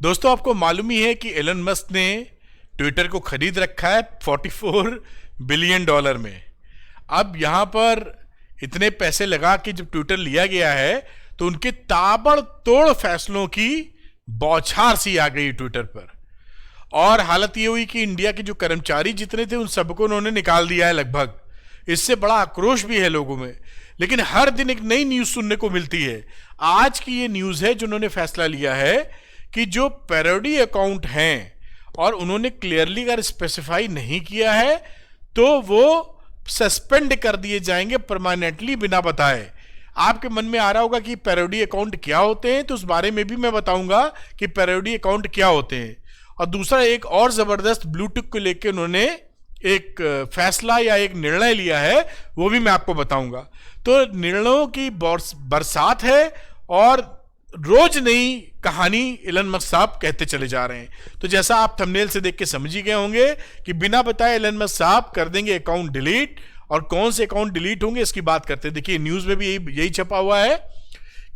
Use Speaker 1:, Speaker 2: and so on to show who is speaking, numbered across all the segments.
Speaker 1: दोस्तों, आपको मालूम ही है कि एलन मस्क ने ट्विटर को खरीद रखा है $44 बिलियन में। अब यहां पर इतने पैसे लगा कि जब ट्विटर लिया गया है तो उनके ताबड़तोड़ फैसलों की बौछार सी आ गई ट्विटर पर। और हालत ये हुई कि इंडिया के जो कर्मचारी जितने थे उन सबको उन्होंने निकाल दिया है लगभग। इससे बड़ा आक्रोश भी है लोगों में, लेकिन हर दिन एक नई न्यूज सुनने को मिलती है। आज की ये न्यूज है जो उन्होंने फैसला लिया है कि जो पैरोडी अकाउंट हैं और उन्होंने क्लियरली अगर स्पेसिफाई नहीं किया है तो वो सस्पेंड कर दिए जाएंगे परमानेंटली बिना बताए। आपके मन में आ रहा होगा कि पैरोडी अकाउंट क्या होते हैं, तो उस बारे में भी मैं बताऊंगा कि पैरोडी अकाउंट क्या होते हैं। और दूसरा, एक और जबरदस्त ब्लूटिक को लेकर उन्होंने एक फैसला या एक निर्णय लिया है, वो भी मैं आपको बताऊंगा। तो निर्णयों की बरसात है और रोज नई कहानी एलन मस्क साहब कहते चले जा रहे हैं। तो जैसा आप थंबनेल से देख के समझ ही गए होंगे कि बिना बताए एलन मस्क साहब कर देंगे अकाउंट डिलीट। और कौन से अकाउंट डिलीट होंगे इसकी बात करते हैं। देखिए, न्यूज में भी यही छपा हुआ है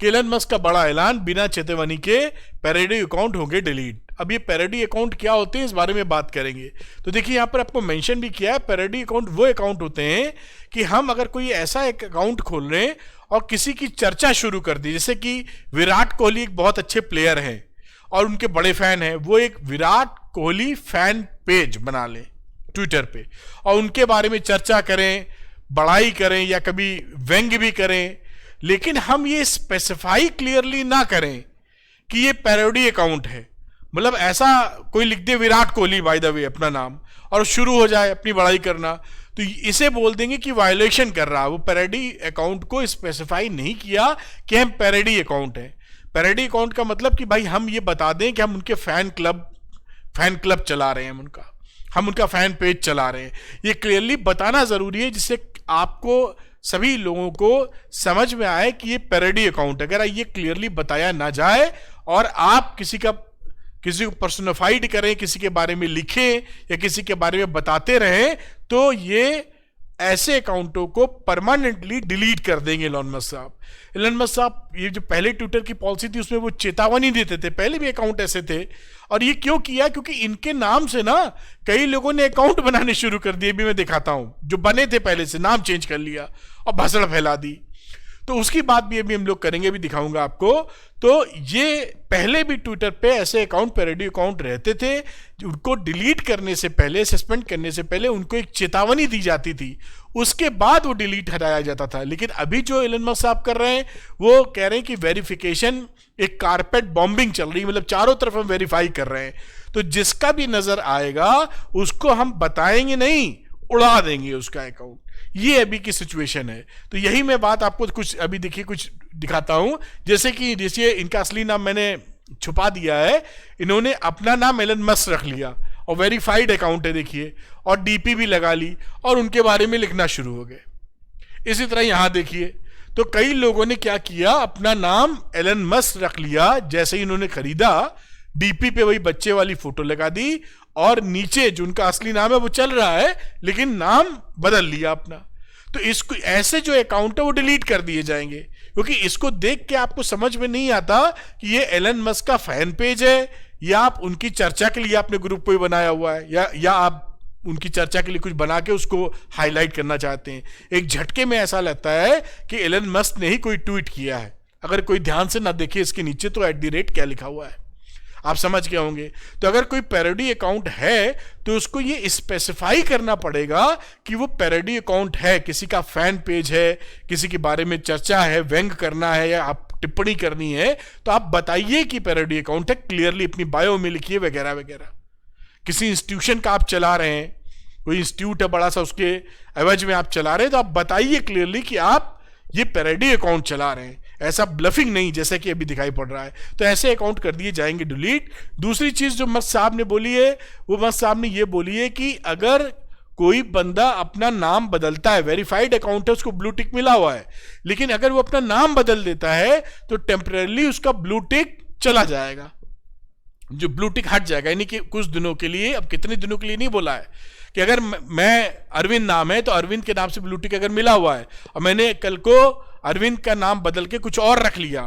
Speaker 1: कि एलन मस्क का बड़ा ऐलान, बिना चेतावनी के पैरोडी अकाउंट होंगे डिलीट। अब ये पैरोडी अकाउंट क्या होते हैं इस बारे में बात करेंगे। तो देखिए, यहां पर आपको मेंशन भी किया है, पैरोडी अकाउंट वो अकाउंट होते हैं कि हम अगर कोई ऐसा एक अकाउंट खोल रहे हैं और किसी की चर्चा शुरू कर दी, जैसे कि विराट कोहली एक बहुत अच्छे प्लेयर हैं और उनके बड़े फैन हैं, वो एक विराट कोहली फैन पेज बना लें ट्विटर पे और उनके बारे में चर्चा करें, बड़ाई करें या कभी व्यंग्य भी करें, लेकिन हम ये स्पेसिफाई क्लियरली ना करें कि ये पैरोडी अकाउंट है। मतलब ऐसा कोई लिख दे Virat Kohli by the way अपना नाम और शुरू हो जाए अपनी बड़ाई करना, तो इसे बोल देंगे कि वायलेशन कर रहा है। वो पैरोडी अकाउंट को स्पेसिफाई नहीं किया कि हम पैरोडी अकाउंट है। पैरोडी अकाउंट का मतलब कि भाई हम ये बता दें कि हम उनके फैन क्लब चला रहे हैं, हम उनका फैन पेज चला रहे हैं। ये क्लियरली बताना जरूरी है जिससे आपको सभी लोगों को समझ में आए कि ये पैरोडी अकाउंट। अगर ये क्लियरली बताया ना जाए और आप किसी को पर्सोनिफाइड करें, किसी के बारे में लिखें या किसी के बारे में बताते रहें, तो ये ऐसे अकाउंटों को परमानेंटली डिलीट कर देंगे एलन मस्क साहब। एलन मस्क साहब, ये जो पहले ट्विटर की पॉलिसी थी उसमें वो चेतावनी देते थे, पहले भी अकाउंट ऐसे थे। और ये क्यों किया? क्योंकि इनके नाम से ना कई लोगों ने अकाउंट बनाने शुरू कर दिए। भी मैं दिखाता हूं, जो बने थे पहले से नाम चेंज कर लिया और भसड़ फैला दी। तो उसकी बात भी अभी हम लोग करेंगे, भी दिखाऊंगा आपको। तो ये पहले भी ट्विटर पे ऐसे अकाउंट, पैरोडी अकाउंट रहते थे, उनको डिलीट करने से पहले, सस्पेंड करने से पहले उनको एक चेतावनी दी जाती थी, उसके बाद वो डिलीट हटाया जाता था। लेकिन अभी जो एलन मस्क साहब कर रहे हैं वो कह रहे हैं कि वेरिफिकेशन, एक कारपेट बॉम्बिंग चल रही है, मतलब चारों तरफ हम वेरीफाई कर रहे हैं। तो जिसका भी नजर आएगा उसको हम बताएंगे नहीं, उड़ा देंगे उसका अकाउंट। ये अभी की सिचुएशन है। तो यही मैं बात आपको कुछ अभी देखिए कुछ दिखाता हूं। जैसे इनका असली नाम मैंने छुपा दिया है, इन्होंने अपना नाम एलन मस्क रख लिया और वेरीफाइड अकाउंट है देखिए, और डीपी भी लगा ली और उनके बारे में लिखना शुरू हो गए। इसी तरह यहां देखिए, तो कई लोगों ने क्या किया, अपना नाम एलन मस्क रख लिया। जैसे ही इन्होंने खरीदा, डीपी पे वही बच्चे वाली फोटो लगा दी और नीचे जो उनका असली नाम है वो चल रहा है, लेकिन नाम बदल लिया अपना। तो इसको ऐसे जो अकाउंट है वो डिलीट कर दिए जाएंगे, क्योंकि इसको देख के आपको समझ में नहीं आता कि ये एलन मस्क का फैन पेज है या आप उनकी चर्चा के लिए आपने ग्रुप कोई बनाया हुआ है, या आप उनकी चर्चा के लिए कुछ बना के उसको हाईलाइट करना चाहते हैं। एक झटके में ऐसा लगता है कि एलन मस्क ने ही कोई ट्वीट किया है। अगर कोई ध्यान से ना देखे इसके नीचे तो @ क्या लिखा हुआ है, आप समझ गए होंगे। तो अगर कोई पैरोडी अकाउंट है तो उसको ये स्पेसिफाई करना पड़ेगा कि वो पैरोडी अकाउंट है, किसी का फैन पेज है, किसी के बारे में चर्चा है, व्यंग्य करना है या आप टिप्पणी करनी है, तो आप बताइए कि पैरोडी अकाउंट है, क्लियरली अपनी बायो में लिखिए वगैरह वगैरह। किसी इंस्टीट्यूशन का आप चला रहे हैं, कोई इंस्टीट्यूट है बड़ा सा, उसके एवज में आप चला रहे हैं, तो आप बताइए क्लियरली कि आप ये पैरोडी अकाउंट चला रहे हैं, ऐसा ब्लफिंग नहीं जैसे कि अभी दिखाई पड़ रहा है। तो ऐसे अकाउंट कर दिए जाएंगे डिलीट। दूसरी चीज जो मस्क साहब ने बोली है, वो मस्क साहब ने ये बोली है कि अगर कोई बंदा अपना नाम बदलता है, वेरीफाइड अकाउंट है, उसको ब्लू टिक मिला हुआ है, लेकिन अगर वो अपना नाम बदल देता है तो टेम्परेली उसका ब्लू टिक चला जाएगा, जो ब्लू टिक हट जाएगा, यानी कि कुछ दिनों के लिए। अब कितने दिनों के लिए नहीं बोला है कि अगर मैं अरविंद नाम है तो अरविंद के नाम से ब्लू टिक अगर मिला हुआ है और मैंने कल को अरविंद का नाम बदल के कुछ और रख लिया,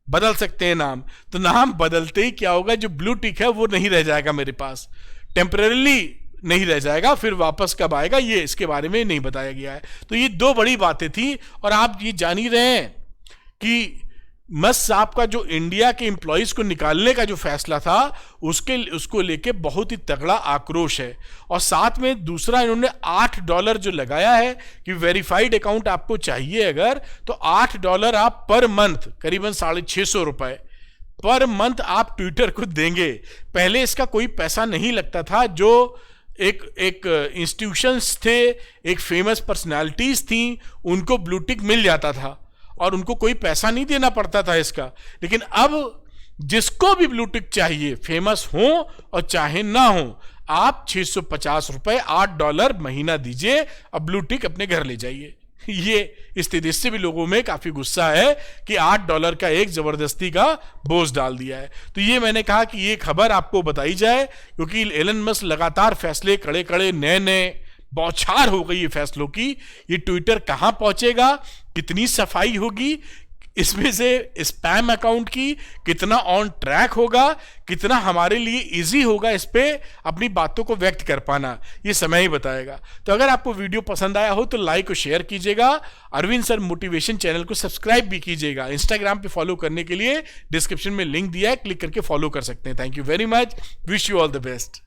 Speaker 1: बदल सकते हैं नाम। तो नाम बदलते ही क्या होगा, जो ब्लू टिक है वो नहीं रह जाएगा मेरे पास, टेम्पररीली नहीं रह जाएगा, फिर वापस कब आएगा ये इसके बारे में नहीं बताया गया है। तो ये दो बड़ी बातें थी। और आप ये जान ही रहे हैं कि मस्क साहब का जो इंडिया के एम्प्लॉयज को निकालने का जो फैसला था उसको लेके बहुत ही तगड़ा आक्रोश है। और साथ में दूसरा इन्होंने $8 जो लगाया है कि वेरीफाइड अकाउंट आपको चाहिए अगर, तो $8 आप पर मंथ, करीबन ₹650 पर मंथ आप ट्विटर को देंगे। पहले इसका कोई पैसा नहीं लगता था, जो एक इंस्टीट्यूशंस थे, एक फेमस पर्सनालिटीज थी, उनको ब्लू टिक मिल जाता था और उनको कोई पैसा नहीं देना पड़ता था इसका। लेकिन अब जिसको भी ब्लू टिक चाहिए, फेमस हो और चाहे ना हो, आप ₹650 $8 महीना दीजिए, अब ब्लू टिक अपने घर ले जाइए। ये स्थिति, इससे भी लोगों में काफी गुस्सा है कि $8 का एक जबरदस्ती का बोझ डाल दिया है। तो ये मैंने कहा कि ये खबर आपको बताई जाए, क्योंकि एलन मस्क लगातार फैसले कड़े कड़े नए नए, बौछार हो गई है फैसलों की। ये ट्विटर कहां पहुंचेगा, कितनी सफाई होगी इसमें से, स्पैम अकाउंट की कितना ऑन ट्रैक होगा, कितना हमारे लिए इजी होगा इस पे अपनी बातों को व्यक्त कर पाना, ये समय ही बताएगा। तो अगर आपको वीडियो पसंद आया हो तो लाइक और शेयर कीजिएगा। अरविंद सर मोटिवेशन चैनल को सब्सक्राइब भी कीजिएगा। इंस्टाग्राम पे फॉलो करने के लिए डिस्क्रिप्शन में लिंक दिया है, क्लिक करके फॉलो कर सकते हैं। Thank you very much, wish you all the best.